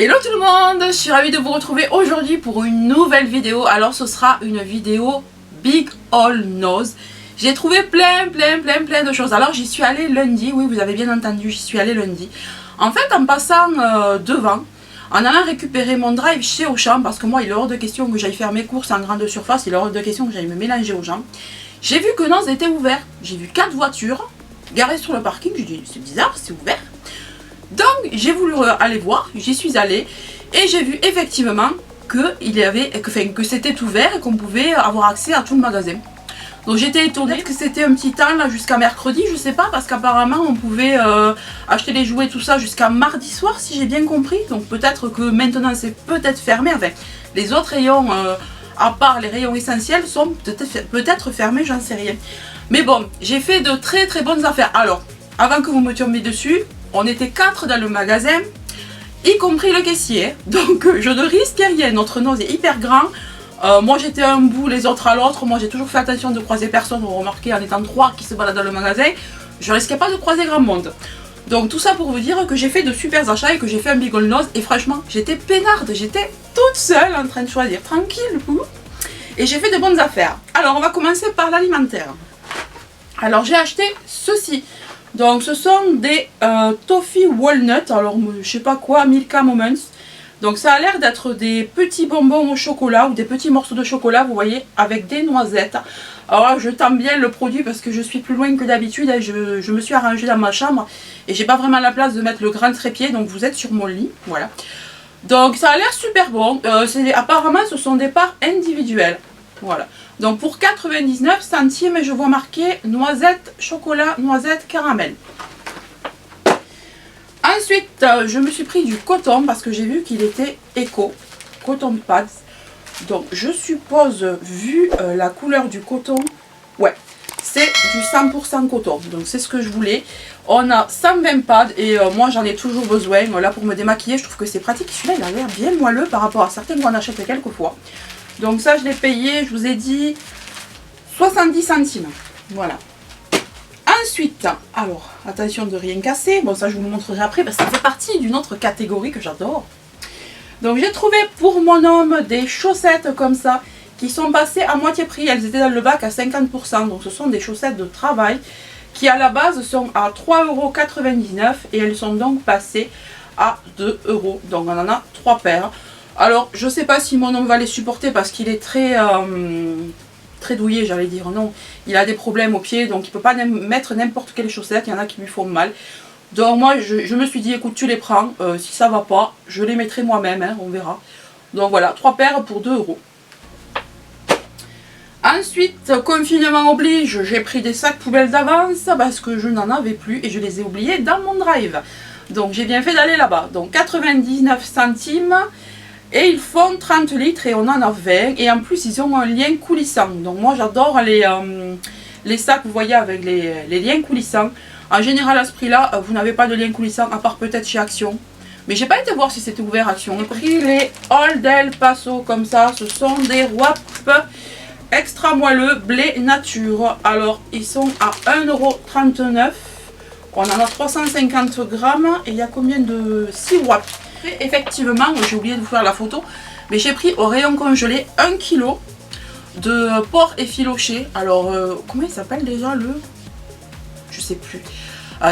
Hello tout le monde, je suis ravie de vous retrouver aujourd'hui pour une nouvelle vidéo. Alors ce sera une vidéo Big Haul Nose. J'ai trouvé plein de choses. Alors j'y suis allée lundi, oui vous avez bien entendu, j'y suis allée lundi. En fait en passant devant, en allant récupérer mon drive chez Auchan, parce que moi il est hors de question que j'aille faire mes courses en grande surface, il est hors de question que j'aille me mélanger aux gens. J'ai vu que Nose était ouvert, j'ai vu 4 voitures garées sur le parking, j'ai dit c'est bizarre, c'est ouvert. Donc j'ai voulu aller voir, j'y suis allée et j'ai vu effectivement que c'était ouvert et qu'on pouvait avoir accès à tout le magasin. Donc j'étais étonnée que c'était un petit temps là jusqu'à mercredi, je sais pas, parce qu'apparemment on pouvait acheter les jouets tout ça jusqu'à mardi soir si j'ai bien compris. Donc peut-être que maintenant c'est peut-être fermé, enfin les autres rayons à part les rayons essentiels sont peut-être fermés, j'en sais rien. Mais bon, j'ai fait de très bonnes affaires. Alors, avant que vous me tombiez dessus, on était 4 dans le magasin, y compris le caissier, donc je ne risquais rien, notre Nose est hyper grand. Moi j'étais à un bout, les autres à l'autre, moi j'ai toujours fait attention de croiser personne, vous remarquez en étant 3 qui se baladent dans le magasin, je risquais pas de croiser grand monde. Donc tout ça pour vous dire que j'ai fait de super achats et que j'ai fait un Big Haul Nose et franchement j'étais peinarde, j'étais toute seule en train de choisir, tranquille, et j'ai fait de bonnes affaires. Alors on va commencer par l'alimentaire. Alors j'ai acheté ceci. Donc ce sont des Toffee Walnut, alors je sais pas quoi, Milka Moments. Donc ça a l'air d'être des petits bonbons au chocolat ou des petits morceaux de chocolat, vous voyez, avec des noisettes. Alors je tente bien le produit parce que je suis plus loin que d'habitude et je me suis arrangée dans ma chambre et j'ai pas vraiment la place de mettre le grand trépied, donc vous êtes sur mon lit, voilà. Donc ça a l'air super bon, apparemment ce sont des parts individuelles, voilà. Donc pour 99 centimes, je vois marqué noisette, chocolat, noisette, caramel. Ensuite, je me suis pris du coton parce que j'ai vu qu'il était éco, coton pads. Donc je suppose, vu la couleur du coton, ouais, c'est du 100% coton. Donc c'est ce que je voulais. On a 120 pads et moi j'en ai toujours besoin. Là pour me démaquiller, je trouve que c'est pratique. Celui-là il a l'air bien moelleux par rapport à certains qu'on achète quelques fois. Donc ça je l'ai payé, je vous ai dit 70 centimes. Voilà. Ensuite, alors attention de rien casser. Bon ça je vous le montrerai après parce que ça fait partie d'une autre catégorie que j'adore. Donc j'ai trouvé pour mon homme des chaussettes comme ça qui sont passées à moitié prix. Elles étaient dans le bac à 50%. Donc ce sont des chaussettes de travail qui à la base sont à 3,99 € et elles sont donc passées à 2 €. Donc on en a 3 paires. Alors, je sais pas si mon homme va les supporter parce qu'il est très douillet, j'allais dire. Non, il a des problèmes aux pieds, donc il peut pas mettre n'importe quelle chaussette. Il y en a qui lui font mal. Donc moi, je me suis dit, écoute, tu les prends. Si ça va pas, je les mettrai moi-même, hein, on verra. Donc voilà, 3 paires pour 2 €. Ensuite, confinement oblige, j'ai pris des sacs poubelles d'avance parce que je n'en avais plus et je les ai oubliés dans mon drive. Donc j'ai bien fait d'aller là-bas. Donc 99 centimes. Et ils font 30 litres et on en a 20. Et en plus, ils ont un lien coulissant. Donc moi, j'adore les sacs, vous voyez, avec les liens coulissants. En général, à ce prix-là, vous n'avez pas de lien coulissant, à part peut-être chez Action. Mais j'ai pas été voir si c'était ouvert Action. J'ai pris les All Del Paso comme ça. Ce sont des wraps extra moelleux blé nature. Alors, ils sont à 1,39 €. On en a 350 grammes. Et il y a combien de 6 wraps. Effectivement, j'ai oublié de vous faire la photo, mais j'ai pris au rayon congelé 1 kg de porc effiloché. Alors, comment il s'appelle déjà le... Je sais plus.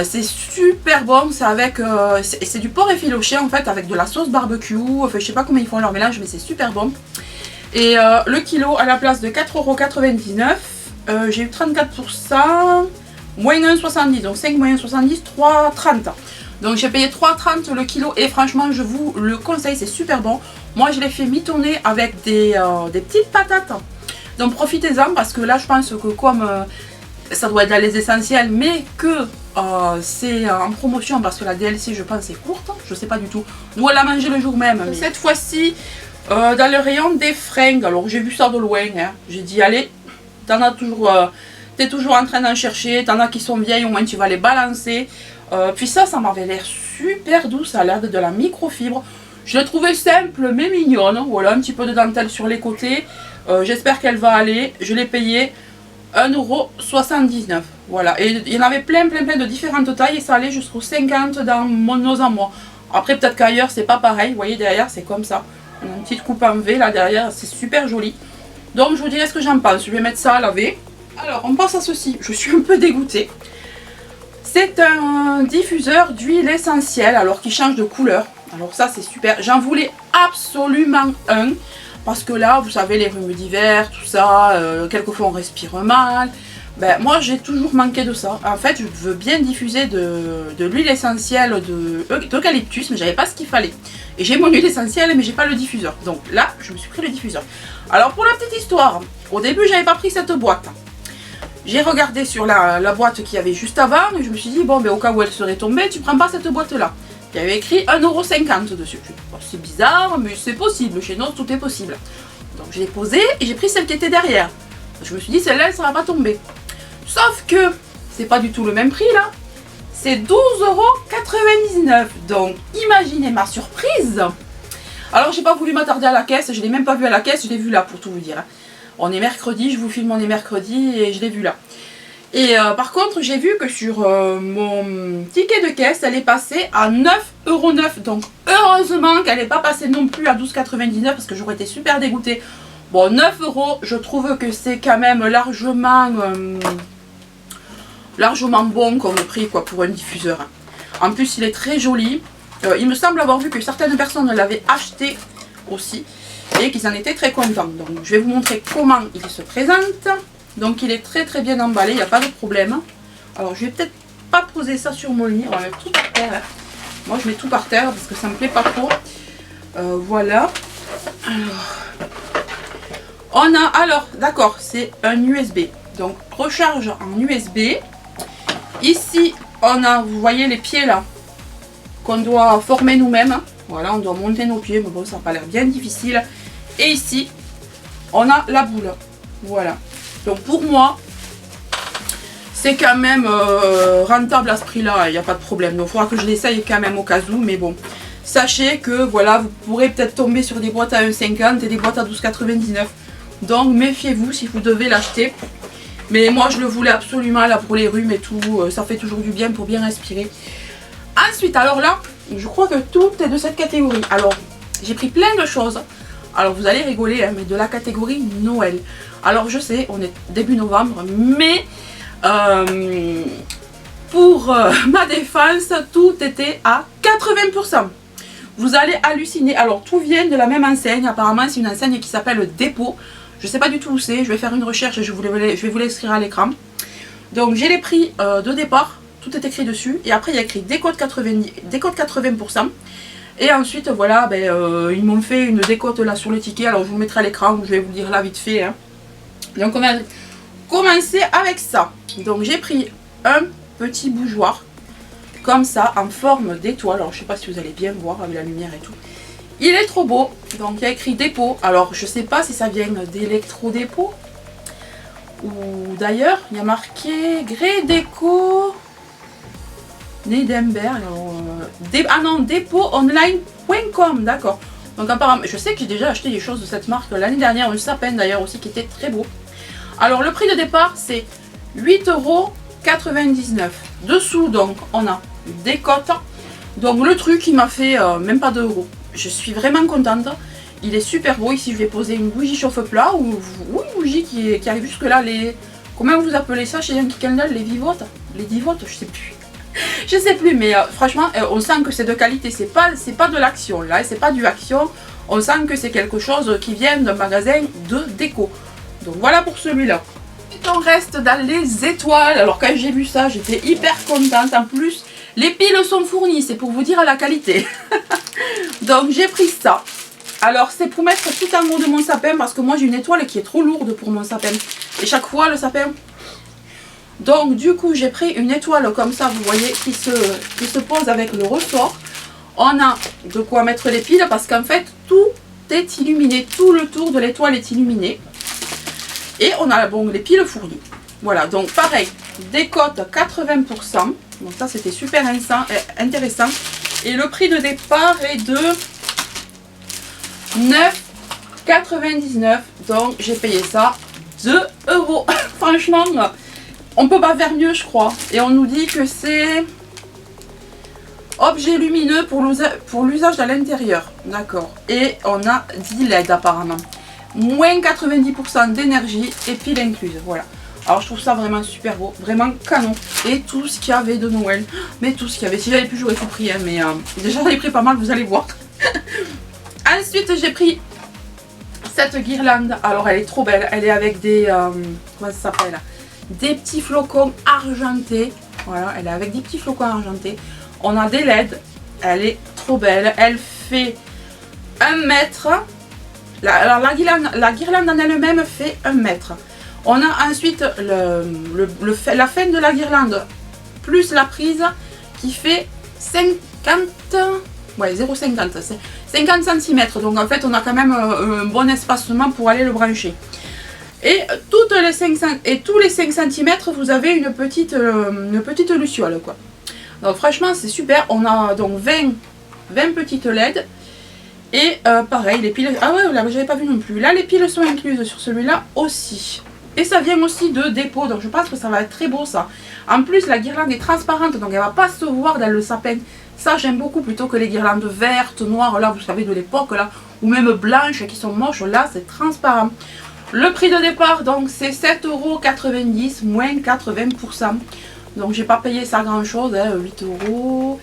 C'est super bon, c'est avec... c'est du porc effiloché en fait, avec de la sauce barbecue. Enfin, je sais pas comment ils font leur mélange, mais c'est super bon. Et le kilo, à la place de 4,99 €, j'ai eu 34%, moins 1,70 €. Donc 5 moins 1,70, 3,30 €. Donc j'ai payé 3,30 € le kilo et franchement je vous le conseille, c'est super bon. Moi je l'ai fait mitonner avec des petites patates. Donc profitez-en parce que là je pense que comme ça doit être dans les essentiels mais que c'est en promotion parce que la DLC je pense est courte, je sais pas du tout. Nous on l'a mangé le jour même. Mais cette fois-ci dans le rayon des fringues, alors j'ai vu ça de loin, hein. J'ai dit allez, t'en as toujours, t'es toujours en train d'en chercher, t'en as qui sont vieilles, au moins tu vas les balancer. Puis ça m'avait l'air super doux, ça a l'air de la microfibre. Je l'ai trouvé simple mais mignonne, voilà, un petit peu de dentelle sur les côtés. J'espère qu'elle va aller, je l'ai payé 1,79 €, voilà. Et il y en avait plein de différentes tailles et ça allait jusqu'au 50 dans mon Nose à moi. Après peut-être qu'ailleurs c'est pas pareil, vous voyez derrière c'est comme ça. On a une petite coupe en V là derrière, c'est super joli. Donc je vous dirai ce que j'en pense, je vais mettre ça à laver. Alors on passe à ceci, je suis un peu dégoûtée. C'est un diffuseur d'huile essentielle, alors qui change de couleur. Alors ça c'est super, j'en voulais absolument un. Parce que là, vous savez, les rhumes d'hiver, tout ça, quelquefois on respire mal. Ben, moi j'ai toujours manqué de ça. En fait, je veux bien diffuser de l'huile essentielle d'eucalyptus, mais j'avais pas ce qu'il fallait. Et j'ai mon huile essentielle, mais j'ai pas le diffuseur. Donc là, je me suis pris le diffuseur. Alors pour la petite histoire, au début j'avais pas pris cette boîte. J'ai regardé sur la boîte qu'il y avait juste avant, et je me suis dit, bon, ben, au cas où elle serait tombée, tu prends pas cette boîte-là. Il y avait écrit 1,50 € dessus. Bon, c'est bizarre, mais c'est possible. Chez nous, tout est possible. Donc, je l'ai posée et j'ai pris celle qui était derrière. Je me suis dit, celle-là, elle ne sera pas tombée. Sauf que c'est pas du tout le même prix, là. C'est 12,99 €. Donc, imaginez ma surprise. Alors, j'ai pas voulu m'attarder à la caisse. Je l'ai même pas vu à la caisse. Je l'ai vu là, pour tout vous dire. On est mercredi. Je vous filme, on est mercredi et je l'ai vu là. Et par contre, j'ai vu que sur mon ticket de caisse, elle est passée à 9,09 €. Donc, heureusement qu'elle n'est pas passée non plus à 12,99 € parce que j'aurais été super dégoûtée. Bon, 9 €, je trouve que c'est quand même largement bon comme prix quoi, pour un diffuseur. En plus, il est très joli. Il me semble avoir vu que certaines personnes l'avaient acheté aussi et qu'ils en étaient très contents. Donc, je vais vous montrer comment il se présente. Donc il est très très bien emballé, il n'y a pas de problème. Alors je vais peut-être pas poser ça sur mon lit, on va mettre tout par terre. Hein. Moi je mets tout par terre parce que ça me plaît pas trop. Voilà. Alors, d'accord, c'est un USB. Donc recharge en USB. Ici on a, vous voyez les pieds là, qu'on doit former nous-mêmes. Voilà, on doit monter nos pieds, mais bon ça n'a pas l'air bien difficile. Et ici on a la boule. Voilà. Donc pour moi, c'est quand même rentable à ce prix-là, il n'y a pas de problème. Donc il faudra que je l'essaye quand même au cas où, mais bon. Sachez que voilà, vous pourrez peut-être tomber sur des boîtes à 1,50 € et des boîtes à 12,99 €. Donc méfiez-vous si vous devez l'acheter. Mais moi je le voulais absolument là pour les rhumes et tout, ça fait toujours du bien pour bien respirer. Ensuite, alors là, je crois que tout est de cette catégorie. Alors, j'ai pris plein de choses. Alors vous allez rigoler, hein, mais de la catégorie Noël. Alors je sais, on est début novembre, mais pour ma défense, tout était à 80%. Vous allez halluciner. Alors tout vient de la même enseigne, apparemment c'est une enseigne qui s'appelle Dépôt. Je ne sais pas du tout où c'est, je vais faire une recherche et je vais vous l'écrire à l'écran. Donc j'ai les prix de départ, tout est écrit dessus. Et après il y a écrit décote 80%. Et ensuite, voilà, ils m'ont fait une décote là sur le ticket. Alors, je vous mettrai à l'écran, je vais vous dire là vite fait. Hein. Donc, on va commencer avec ça. Donc, j'ai pris un petit bougeoir, comme ça, en forme d'étoile. Alors, je sais pas si vous allez bien voir avec la lumière et tout. Il est trop beau. Donc, il y a écrit dépôt. Alors, je sais pas si ça vient d'Electro-Dépôt. Ou d'ailleurs, il y a marqué Gré Déco. Neidenberg, dépôtonline.com, d'accord. Donc apparemment, je sais que j'ai déjà acheté des choses de cette marque l'année dernière, un sapin d'ailleurs aussi qui était très beau. Alors le prix de départ c'est 8,99 €. Dessous donc on a des cotes. Donc le truc il m'a fait même pas 2 €. Je suis vraiment contente. Il est super beau. Ici je vais poser une bougie chauffe-plat ou une bougie qui arrive jusque là. Comment vous appelez ça chez Yankee Candle? Les vivotes? Les divotes? Je sais plus. Je sais plus, mais franchement, on sent que c'est de qualité. C'est pas de l'action là, c'est pas du action. On sent que c'est quelque chose qui vient d'un magasin de déco. Donc voilà pour celui-là. On reste dans les étoiles. Alors quand j'ai vu ça, j'étais hyper contente. En plus, les piles sont fournies, c'est pour vous dire la qualité. Donc j'ai pris ça. Alors c'est pour mettre tout en haut de mon sapin parce que moi j'ai une étoile qui est trop lourde pour mon sapin. Et chaque fois le sapin... Donc du coup j'ai pris une étoile comme ça, vous voyez, qui se pose avec le ressort. On a de quoi mettre les piles parce qu'en fait tout est illuminé, tout le tour de l'étoile est illuminé. Et on a bon, les piles fournies. Voilà, donc pareil, décote 80%. Donc ça c'était super intéressant. Et le prix de départ est de 9,99 €. Donc j'ai payé ça 2 €. Franchement... on peut pas faire mieux je crois. Et on nous dit que c'est Objet lumineux pour l'usage à l'intérieur. D'accord. Et on a 10 LED apparemment. Moins 90% d'énergie et pile incluse. Voilà. Alors je trouve ça vraiment super beau. Vraiment canon. Et tout ce qu'il y avait de Noël. Mais tout ce qu'il y avait. Si j'avais pu, j'aurais tout pris. Hein, mais déjà j'en ai pris pas mal, vous allez voir. Ensuite j'ai pris cette guirlande. Alors elle est trop belle. Elle est avec des... comment ça s'appelle? Des petits flocons argentés. Voilà, elle est avec des petits flocons argentés. On a des LED, elle est trop belle, elle fait 1 mètre. Alors la guirlande en elle-même fait 1 mètre. On a ensuite la fin de la guirlande plus la prise qui fait 50, ouais 0,50, c'est 50 cm. Donc en fait on a quand même un bon espacement pour aller le brancher. Et, tous les 5 cm vous avez une petite luciole quoi. Donc franchement c'est super, on a donc 20 petites LED et pareil les piles, ah ouais là j'avais pas vu non plus, là les piles sont incluses sur celui-là aussi. Et ça vient aussi de dépôt, donc je pense que ça va être très beau ça. En plus la guirlande est transparente donc elle va pas se voir dans le sapin. Ça j'aime beaucoup plutôt que les guirlandes vertes, noires là vous savez de l'époque là, ou même blanches qui sont moches, là c'est transparent. Le prix de départ donc c'est 7,90 € moins 80%. Donc j'ai pas payé ça grand chose, hein, 8 €,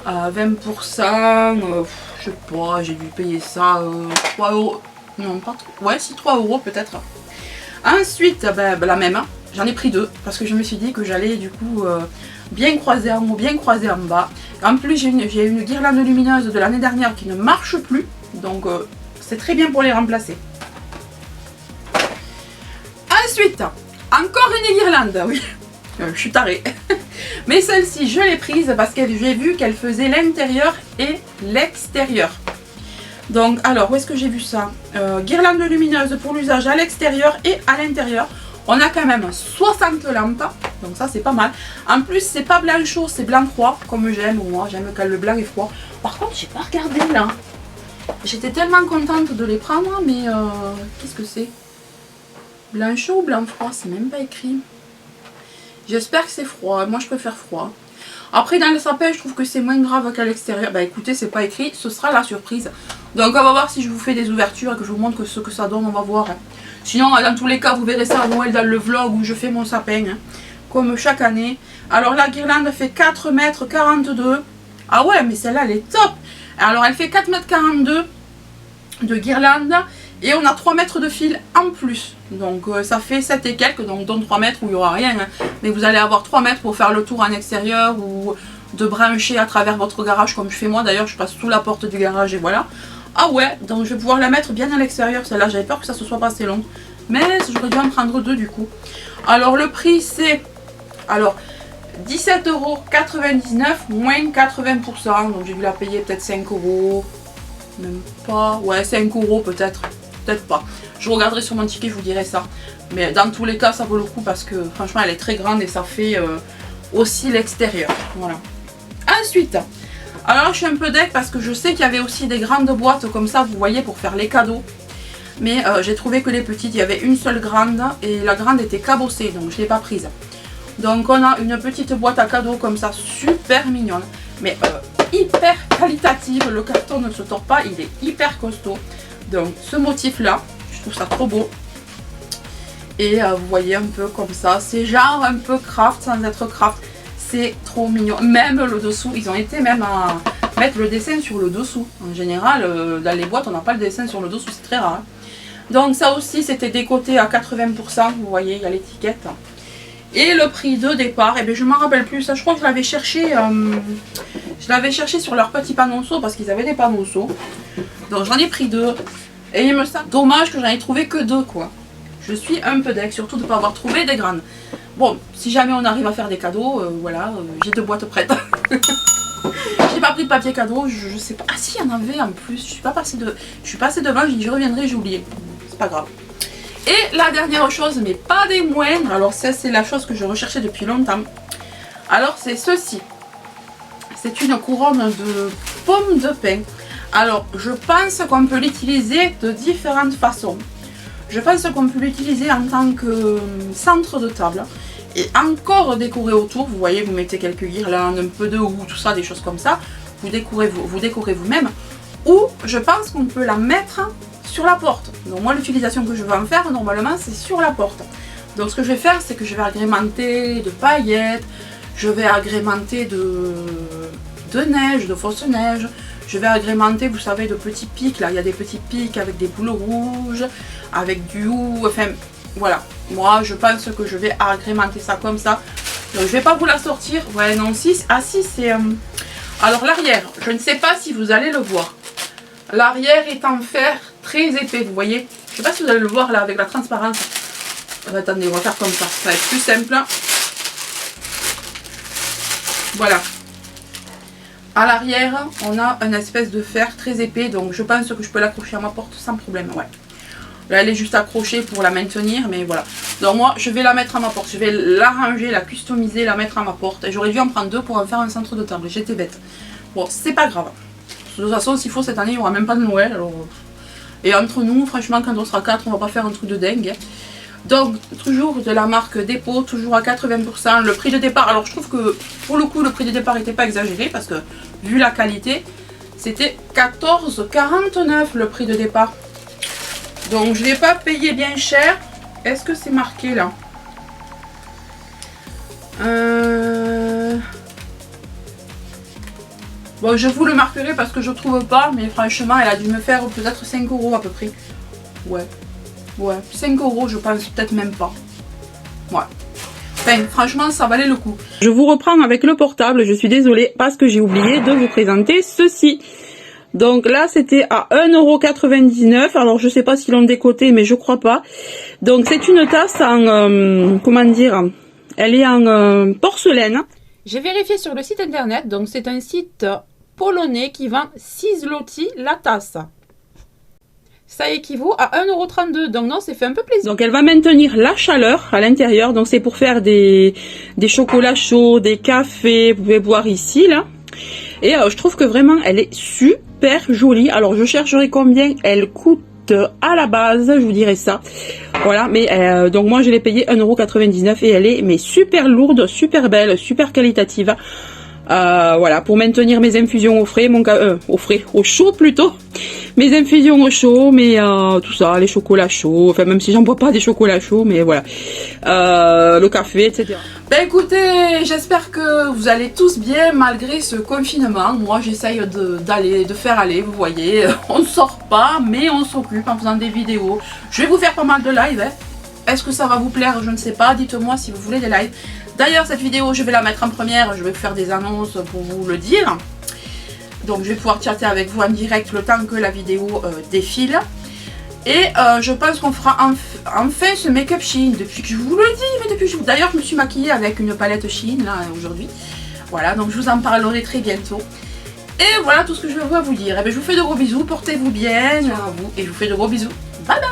20%, je sais pas, j'ai dû payer ça 3 €, non pas trop, ouais si 3 € peut-être. Ensuite la même, hein, j'en ai pris 2 parce que je me suis dit que j'allais du coup bien croiser en haut, bien croiser en bas. En plus j'ai une guirlande lumineuse de l'année dernière qui ne marche plus, donc c'est très bien pour les remplacer. Ensuite, encore une guirlande, oui. Je suis tarée. Mais celle-ci, je l'ai prise parce que j'ai vu qu'elle faisait l'intérieur et l'extérieur. Donc, alors, où est-ce que j'ai vu ça? Guirlande lumineuse pour l'usage à l'extérieur et à l'intérieur. On a quand même 60 lampes. Donc ça, c'est pas mal. En plus, c'est pas blanc chaud, c'est blanc froid. Comme j'aime, moi, j'aime quand le blanc est froid. Par contre, j'ai pas regardé là. J'étais tellement contente de les prendre, mais qu'est-ce que c'est? Blanc chaud ou blanc froid? C'est même pas écrit. J'espère que c'est froid, moi je préfère froid. Après dans le sapin je trouve que c'est moins grave qu'à l'extérieur. Bah écoutez c'est pas écrit, ce sera la surprise. Donc on va voir si je vous fais des ouvertures et que je vous montre ce que ça donne, on va voir. Sinon dans tous les cas vous verrez ça à Noël dans le vlog où je fais mon sapin. Hein, comme chaque année. Alors la guirlande fait 4,42 m. Ah ouais mais celle-là elle est top. Alors elle fait 4,42 m de guirlande. Et on a 3 mètres de fil en plus. Donc ça fait 7 et quelques, donc dans 3 mètres où il n'y aura rien. Hein. Mais vous allez avoir 3 mètres pour faire le tour en extérieur ou de brancher à travers votre garage comme je fais moi. D'ailleurs je passe sous la porte du garage et voilà. Ah ouais, donc je vais pouvoir la mettre bien à l'extérieur. Celle-là j'avais peur que ça se soit pas assez long. Mais j'aurais dû en prendre 2 du coup. Alors le prix c'est... Alors 17,99 € moins 80%. Donc j'ai dû la payer peut-être 5 €. Même pas... Ouais 5 € peut-être. Peut-être pas. Je regarderai sur mon ticket, je vous dirai ça. Mais dans tous les cas, ça vaut le coup parce que franchement, elle est très grande et ça fait aussi l'extérieur. Voilà. Ensuite, alors je suis un peu deck parce que je sais qu'il y avait aussi des grandes boîtes comme ça, vous voyez, pour faire les cadeaux. Mais j'ai trouvé que les petites, il y avait une seule grande et la grande était cabossée, donc je ne l'ai pas prise. Donc on a une petite boîte à cadeaux comme ça, super mignonne. Mais hyper qualitative, le carton ne se tord pas, il est hyper costaud. Donc ce motif là, je trouve ça trop beau. Et vous voyez un peu comme ça, c'est genre un peu craft sans être craft. C'est trop mignon. Même le dessous, ils ont été même à mettre le dessin sur le dessous. En général, dans les boîtes, on n'a pas le dessin sur le dessous, c'est très rare. Hein. Donc ça aussi, c'était décoté à 80%, vous voyez, il y a l'étiquette. Et le prix de départ, eh bien, je ne m'en rappelle plus, ça je crois que je l'avais cherché sur leur petit panonceau parce qu'ils avaient des panonceaux. Donc j'en ai pris 2. Et il me semble dommage que j'en ai trouvé que 2 quoi. Je suis un peu deck, surtout de ne pas avoir trouvé des grandes. Bon, si jamais on arrive à faire des cadeaux, voilà, j'ai 2 boîtes prêtes. J'ai pas pris de papier cadeau, je sais pas. Ah si, il y en avait en plus, je suis passée devant, j'ai dit je reviendrai, j'ai oublié. C'est pas grave. Et la dernière chose, mais pas des moindres, alors ça c'est la chose que je recherchais depuis longtemps. Alors c'est ceci. C'est une couronne de pommes de pin. Alors je pense qu'on peut l'utiliser de différentes façons. Je pense qu'on peut l'utiliser en tant que centre de table. et encore décorer autour. Vous voyez, vous mettez quelques guirlandes, un peu de houx, tout ça, des choses comme ça. Vous décorez vous-même. Ou je pense qu'on peut la mettre sur la porte. Donc moi, l'utilisation que je vais en faire, normalement, c'est sur la porte. Donc ce que je vais faire, c'est que je vais agrémenter de paillettes, je vais agrémenter de neige, de fausse neige. Je vais agrémenter, vous savez, de petits pics. Là, il y a des petits pics avec des boules rouges, avec du houx. Enfin, voilà. Moi, je pense que je vais agrémenter ça comme ça. Donc, je vais pas vous la sortir. Ouais, non, 6. Ah, si, c'est... Alors, l'arrière, je ne sais pas si vous allez le voir. L'arrière est en fer très épais, vous voyez. Je ne sais pas si vous allez le voir, là, avec la transparence. Attendez, on va faire comme ça. Ça va être plus simple. Voilà. À l'arrière, on a une espèce de fer très épais, donc je pense que je peux l'accrocher à ma porte sans problème, ouais. Là, elle est juste accrochée pour la maintenir, mais voilà. Donc moi, je vais la mettre à ma porte, je vais l'arranger, la customiser, la mettre à ma porte. Et j'aurais dû en prendre deux pour en faire un centre de table, j'étais bête. Bon, c'est pas grave. De toute façon, s'il faut, cette année, il n'y aura même pas de Noël. Alors... Et entre nous, franchement, quand on sera 4, on va pas faire un truc de dingue. Donc, toujours de la marque Dépôt, toujours à 80%. Le prix de départ, alors je trouve que pour le coup, le prix de départ n'était pas exagéré parce que vu la qualité, c'était 14,49 le prix de départ. Donc, je ne l'ai pas payé bien cher. Est-ce que c'est marqué là? Bon, je vous le marquerai parce que je trouve pas, mais franchement, elle a dû me faire peut-être 5 € à peu près. Ouais. Ouais, 5 € je pense, peut-être même pas. Ouais. Enfin, franchement, ça valait le coup. Je vous reprends avec le portable, je suis désolée parce que j'ai oublié de vous présenter ceci. Donc là, c'était à 1,99 €. Alors, je sais pas s'ils l'ont décoté, mais je crois pas. Donc, c'est une tasse en... comment dire? Elle est en porcelaine. J'ai vérifié sur le site internet. Donc, c'est un site polonais qui vend 6 zloty la tasse. Ça équivaut à 1,32 €. Donc non, c'est fait un peu plaisir. Donc elle va maintenir la chaleur à l'intérieur. Donc c'est pour faire des chocolats chauds, des cafés. Vous pouvez boire ici, là. Et je trouve que vraiment, elle est super jolie. Alors je chercherai combien elle coûte à la base. Je vous dirai ça. Voilà, mais donc moi je l'ai payé 1,99 € et elle est mais super lourde, super belle, super qualitative. Voilà, pour maintenir mes infusions au frais, au chaud plutôt. Mes infusions au chaud, mais tout ça, les chocolats chauds, enfin même si j'en bois pas des chocolats chauds, mais voilà. Le café, etc. Ben écoutez, j'espère que vous allez tous bien malgré ce confinement. Moi j'essaye de faire aller, vous voyez. On ne sort pas, mais on s'occupe en faisant des vidéos. Je vais vous faire pas mal de live, hein. Est-ce que ça va vous plaire? Je ne sais pas, dites-moi si vous voulez des lives. D'ailleurs, cette vidéo, je vais la mettre en première, je vais faire des annonces pour vous le dire. Donc, je vais pouvoir chatter avec vous en direct le temps que la vidéo défile. Et je pense qu'on fera enfin ce make-up Shein. Depuis que je vous le dis, mais depuis que je... D'ailleurs, je me suis maquillée avec une palette Shein, là, aujourd'hui. Voilà, donc je vous en parlerai très bientôt. Et voilà tout ce que je veux vous dire. Et bien, je vous fais de gros bisous, portez-vous bien, à vous, et je vous fais de gros bisous. Bye bye!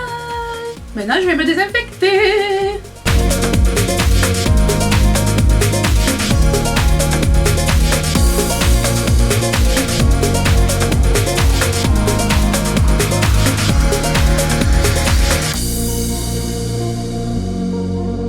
Maintenant, je vais me désinfecter.